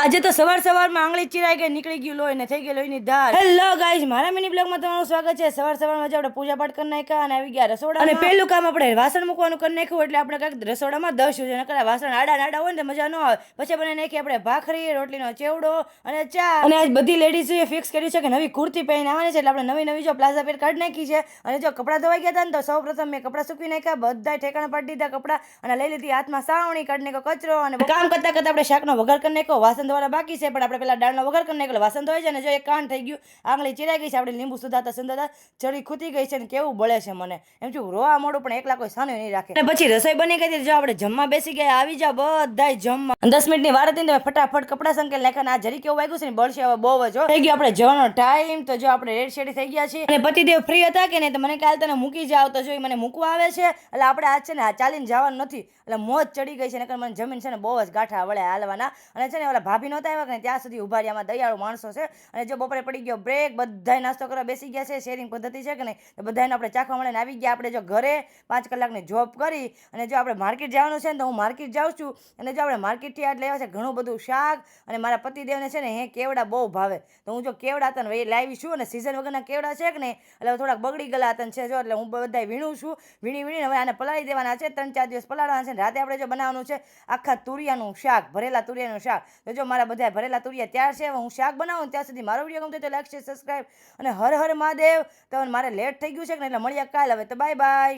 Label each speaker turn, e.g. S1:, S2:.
S1: આજે તો સવારમાં આંગળી ચીરાઈ ગઈ, નીકળી ગયું લોહી ને થઈ ગઈ લોહીની ધાર. હેલો ગાઈઝ, મારા મિની બ્લોગમાં તમારું સ્વાગત છે. સવારમાં આપણે પૂજા પાઠ કરી નાખ્યા અને આવી ગયા રસોડા. અને પહેલું કામ આપણે વાસણ મૂકવાનું કરી નાખ્યું, એટલે આપણે કાંઈક રસોડામાં 10 છે. નકર વાસણ આડા હોય ને તો મજા ન આવે. પછી બનાવી નાખી આપણે ભાખરી, રોટલીનો ચેવડો અને ચા. અને આજ બધી લેડીઝોએ ફિક્સ કર્યું છે કે નવી કુર્તી પહેરીને આવવાની છે, એટલે આપણે નવી જો પ્લાઝા પેર કાઢી નાખી છે. અને જો કપડાં ધોવાઈ ગયા હતા ને તો સૌપ્રથમ મેં કપડાં સૂકવી નાખ્યા, બધા ઠેકાણા પાડી દીધા કપડાં, અને લઈ લીધી હાથમાં સાવણી, કાઢી નાખ્યો કચરો. અને કામ કરતા આપણે શાકનો વઘાર કરી નાખ્યો. વાસણ ધોવાના બાકી છે, આપણે પેલા દાળનો વઘાર કરી નાખ્યો. વાસણ ધોઈ છે ને જો એક કાન થઈ ગયું, આંગળી ચીરાઈ ગઈ છે. આપણે લીંબુ સુધાતા ચડી ખૂતી ગઈ છે ને કેવું બળે છે મને. એમ છું રોવા મોડું પણ એકલા કોઈ સાનું નહીં રાખે. અને પછી રસોઈ બની ગઈ હતી, જો આપણે જમવા બેસી ગયા. આવી જાવ બધાય જમવા. 10 મિનિટની વાર હતી ને ફટાફટ કપડા સંકેલ નાખ્યા. આ જરી કેવું વાગ્યું છે ને બળશે હવે બહુ જ થઈ ગયું આપણે જવાનો ટાઈમ. તો જો આપણે રેડ શેડી થઈ ગયા છીએ. અને પતિદેવ ફ્રી હતા કે નહીં તો મને કાલ તને મૂકી જાવ, તો જો મને મૂકવા આવે છે. એટલે આપણે આજ છે ને ચાલીને જવાનું નથી, એટલે મોજ ચડી ગઈ છે. નકર મને જમીન છે ને બહુ જ ગાંઠા વળે હાલવાના. અને છે ને ઓલા ભાભી નહોતા આવ્યા કે ત્યાં સુધી ઉભા રહ્યા. દયાળુ માણસો છે. અને જો બપોરે પડી ગયો બ્રેક, બધાય નાસ્તો કરવા બેસી ગયા છે. શેરિંગ પદ્ધતિ છે કે નહીં, તો બધાને આપણે ચાખવા મળે ને આવી ગયા. આપણે જો ઘરે 5 કલાકની જોબ કરી અને જો આપણે માર્કેટ જવાનું છે ને તો હું માર્કેટ જાઉં છું. અને જો આપણે માર્કેટથી આટ લેવા છે ઘણું બધું શાક. અને મારા પતિદેવને છે ને કેવડા બહુ ભાવે, તો હું જો કેવડા હતા ને લાવી છું. અને સિઝન વગરના કેવડા છે કે નહીં, એટલે થોડાક બગડી ગયેલા હતા છે જો, એટલે હું બધા વીણું છું. વીણીને હવે આને પલાળી દેવાના છે. 3-4 દિવસ પલાળવાના છે. રાતે આપણે જો બનાવવાનું છે આખા તુરિયાનું શાક, ભરેલા તુરિયાનું શાક. તો જો મારા બધા ભરેલા તુરિયા ત્યાર છે. હું શાક બનાવું ત્યાં સુધી મારો વિડીયો ગમતો તો લાઈક, શેર, સબસ્ક્રાઈબ અને હર હર મહાદેવ. તો મારે લેટ થઈ ગયું છે કે એટલે મળીએ કાલ. હવે તો બાય બાય.